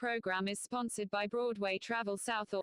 program is sponsored by Broadway Travel South.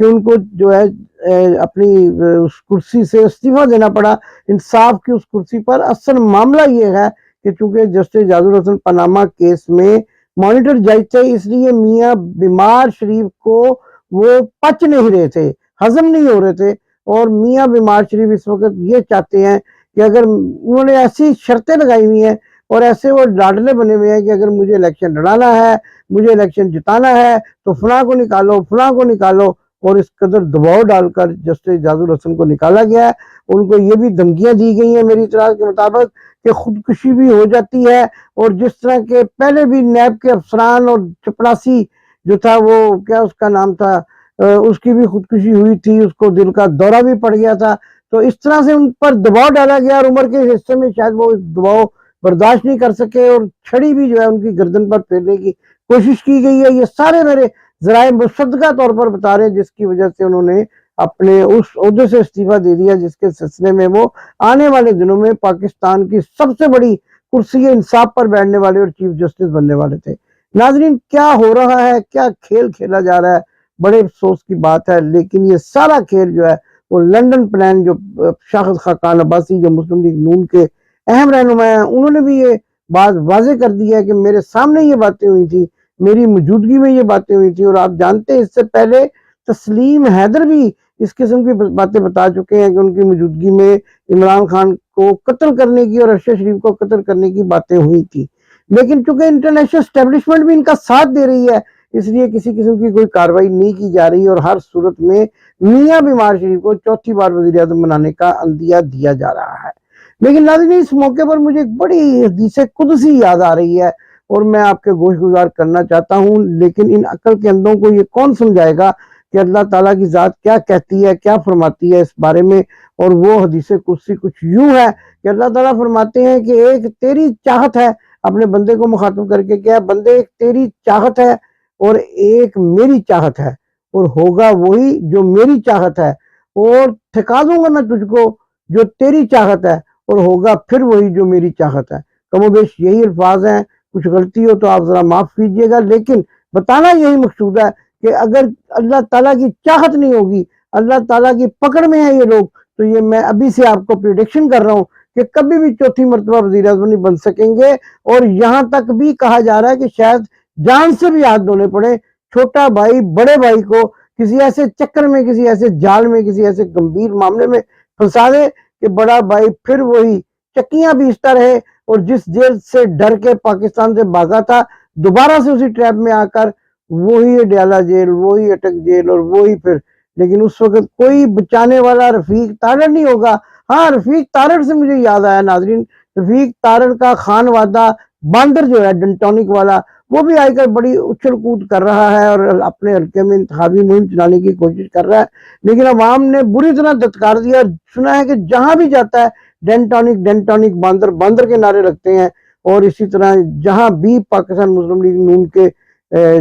کہ ان کو جو ہے اپنی اس کرسی سے استعفیٰ دینا پڑا انصاف کی اس کرسی پر. اصل معاملہ یہ ہے کہ چونکہ جسٹس جاز الحسن پاناما کیس میں مانیٹر جج تھے، اس لیے میاں بیمار شریف کو وہ پچ نہیں رہے تھے، ہضم نہیں ہو رہے تھے. اور میاں بیمار شریف اس وقت یہ چاہتے ہیں کہ اگر انہوں نے ایسی شرطیں لگائی ہوئی ہیں اور ایسے وہ لاڈلے بنے ہوئے ہیں کہ اگر مجھے الیکشن لڑانا ہے، مجھے الیکشن جتانا ہے تو فلاں کو نکالو، فلاں کو نکالو. اور اس قدر دباؤ ڈال کر جسٹس جاز الحسن کو نکالا گیا ہے. ان کو یہ بھی دھمکیاں دی گئی ہیں میری اطلاع کے مطابق کہ خودکشی بھی ہو جاتی ہے. اور جس طرح کے پہلے بھی نیب کے افسران اور چپڑاسی جو تھا، وہ کیا اس کا نام تھا، اس کی بھی خودکشی ہوئی تھی، اس کو دل کا دورہ بھی پڑ گیا تھا. تو اس طرح سے ان پر دباؤ ڈالا گیا اور عمر کے حصے میں شاید وہ دباؤ برداشت نہیں کر سکے اور چھڑی بھی جو ہے ان کی گردن پر پھیرنے کی کوشش کی گئی ہے. یہ سارے میرے ذرائع مصدقہ طور پر بتا رہے ہیں جس کی وجہ سے انہوں نے اپنے اس عہدے سے استعفیٰ دے دیا جس کے سلسلے میں وہ آنے والے دنوں میں پاکستان کی سب سے بڑی کرسی انصاف پر بیٹھنے والے اور چیف جسٹس بننے والے تھے. ناظرین، کیا ہو رہا ہے، کیا کھیل کھیلا جا رہا ہے، بڑے افسوس کی بات ہے. لیکن یہ سارا کھیل جو ہے وہ لنڈن پلان، جو شاہد خاقان عباسی جو مسلم لیگ نون کے اہم رہنما ہیں، انہوں نے بھی یہ بات واضح کر دی ہے کہ میرے سامنے یہ باتیں ہوئی تھی، میری موجودگی میں یہ باتیں ہوئی تھی. اور آپ جانتے ہیں اس سے پہلے تسلیم حیدر بھی اس قسم کی باتیں بتا چکے ہیں کہ ان کی موجودگی میں عمران خان کو قتل کرنے کی اور ارشد شریف کو قتل کرنے کی باتیں ہوئی تھی. لیکن چونکہ انٹرنیشنل اسٹیبلشمنٹ بھی ان کا ساتھ دے رہی ہے، اس لیے کسی قسم کی کوئی کارروائی نہیں کی جا رہی. اور ہر صورت میں میاں بیمار شریف کو چوتھی بار وزیر اعظم بنانے کا عندیہ دیا جا رہا ہے. لیکن ناظرین، اس موقع پر مجھے ایک بڑی حدیث قدسی یاد آ رہی ہے اور میں آپ کے گوش گزار کرنا چاہتا ہوں. لیکن ان عقل کے اندھوں کو یہ کون سمجھائے گا کہ اللہ تعالیٰ کی ذات کیا کہتی ہے، کیا فرماتی ہے اس بارے میں. اور وہ حدیث قدسی کچھ یوں ہے کہ اللہ تعالیٰ فرماتے ہیں کہ ایک تیری چاہت ہے، اپنے بندے کو مخاطب کر کے، کیا بندے ایک تیری چاہت ہے اور ایک میری چاہت ہے، اور ہوگا وہی جو میری چاہت ہے، اور ٹھکا دوں گا میں تجھ کو جو تیری چاہت ہے، اور ہوگا پھر وہی جو میری چاہت ہے. کم و بیش یہی الفاظ ہیں. کچھ غلطی ہو تو آپ ذرا معاف کیجئے گا، لیکن بتانا یہی مقصود ہے کہ اگر اللہ تعالیٰ کی چاہت نہیں ہوگی، اللہ تعالیٰ کی پکڑ میں ہیں یہ لوگ، تو یہ میں ابھی سے آپ کو پریڈکشن کر رہا ہوں کہ کبھی بھی چوتھی مرتبہ وزیر اعظم نہیں بن سکیں گے. اور یہاں تک بھی کہا جا رہا ہے کہ شاید جان سے بھی ہاتھ دھونے پڑے. چھوٹا بھائی بڑے بھائی کو کسی ایسے چکر میں، کسی ایسے جال میں، کسی ایسے گمبھیر معاملے میں پھنسا دے کہ بڑا بھائی پھر وہی چکیاں بیچتا رہے، اور جس جیل سے ڈر کے پاکستان سے بھاگا تھا دوبارہ سے اسی ٹریپ میں آ کر وہی اڈیالہ جیل، وہی اٹک جیل، اور وہی پھر. لیکن اس وقت کوئی بچانے والا رفیق تارڑ نہیں ہوگا. ہاں، رفیق تارڑ سے مجھے یاد آیا ناظرین، رفیق تارڑ کا خان وادہ باندر جو ہے ڈنٹونک والا، وہ بھی آئی کر بڑی اچھل کود کر رہا ہے اور اپنے حلقے میں انتخابی مہم چلانے کی کوشش کر رہا ہے. لیکن عوام نے بری طرح دتکار دیا اور سنا ہے کہ جہاں بھی جاتا ہے ڈنٹونک ڈنٹونک باندر باندر کے نعرے لگتے ہیں. اور اسی طرح جہاں بھی پاکستان مسلم لیگ نون کے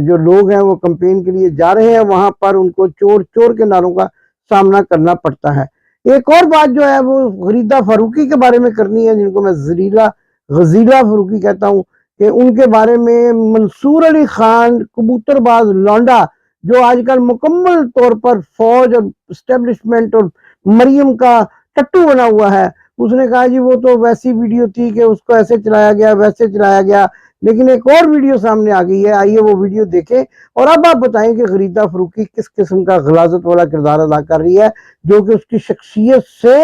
جو لوگ ہیں وہ کمپین کے لیے جا رہے ہیں، وہاں پر ان کو چور چور کے نعروں کا سامنا کرنا پڑتا ہے. ایک اور بات جو ہے وہ غریدہ فاروقی کے بارے میں کرنی ہے، جن کو میں غزیلہ فاروقی کہتا ہوں، کہ ان کے بارے میں منصور علی خان کبوتر باز لونڈا، جو آج کل مکمل طور پر فوج اور اسٹیبلشمنٹ اور مریم کا ٹٹو بنا ہوا ہے، اس نے کہا جی وہ تو ویسی ویڈیو تھی کہ اس کو ایسے چلایا گیا، ویسے چلایا گیا. لیکن ایک اور ویڈیو سامنے آ گئی ہے، آئیے وہ ویڈیو دیکھیں اور اب آپ بتائیں کہ غریدہ فاروقی کس قسم کا غلاظت والا کردار ادا کر رہی ہے جو کہ اس کی شخصیت سے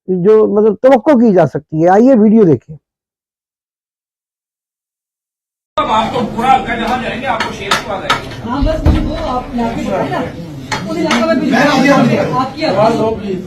جو مطلب توقع کی جا سکتی ہے. آئیے ویڈیو دیکھیں. آپ کو پورا ہلکا جہاں جائیں گے آپ کو شیر کو آ جائیں گے. ہاں بس مجھے وہ آپ علاقے بتائیں نا، اس علاقے میں بھی آپ کی آواز ہو پلیز.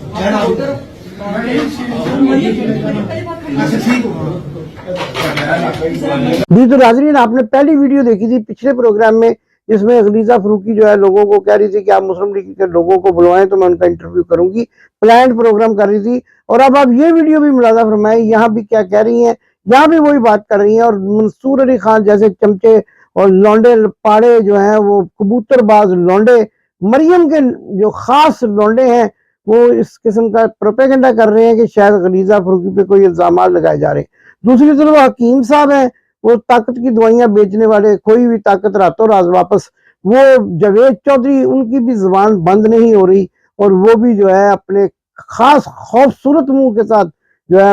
جی تو ناظرین، آپ نے پہلی ویڈیو دیکھی تھی پچھلے پروگرام میں جس میں غریزہ فاروقی جو ہے لوگوں کو کہہ رہی تھی کہ آپ مسلم لیگ کے لوگوں کو بلوائیں تو میں ان کا انٹرویو کروں گی، پلانڈ پروگرام کر رہی تھی. اور اب آپ یہ ویڈیو بھی ملاحظہ فرمائیں، یہاں بھی کیا کہہ رہی ہیں، یہاں بھی وہی بات کر رہی ہیں. اور منصور علی خان جیسے چمچے اور لونڈے پاڑے جو ہیں، وہ کبوتر باز لونڈے، مریم کے جو خاص لونڈے ہیں، وہ اس قسم کا پروپیگنڈا کر رہے ہیں کہ شاید غریزہ فاروقی پہ کوئی الزامات لگائے جا رہے ہیں. دوسری طرف حکیم صاحب ہیں، وہ طاقت کی دوائیاں بیچنے والے، کوئی بھی طاقت راتوں راز واپس وہ جاوید چودھری ان کی بھی زبان بند نہیں ہو رہی اور وہ بھی جو ہے اپنے خاص خوبصورت منہ کے ساتھ جو ہے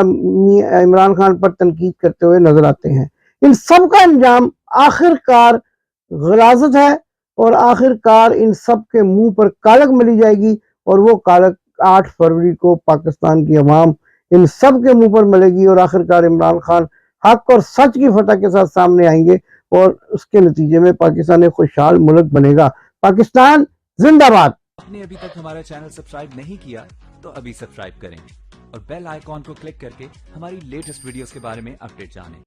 عمران خان پر تنقید کرتے ہوئے نظر آتے ہیں. ان سب کا انجام آخر کار غلاظت ہے اور آخر کار ان سب کے منہ پر کالک ملی جائے گی اور وہ کالک 8 فروری کو پاکستان کی عوام ان سب کے منہ پر ملے گی اور آخر کار عمران خان حق اور سچ کی فتح کے ساتھ سامنے آئیں گے اور اس کے نتیجے میں پاکستان ایک خوشحال ملک بنے گا. پاکستان زندہ باد. آپ نے ابھی تک ہمارا چینل سبسکرائب نہیں کیا تو ابھی سبسکرائب کریں اور بیل آئیکن کو کلک کر کے ہماری لیٹسٹ ویڈیوز کے بارے میں اپڈیٹ جانیں.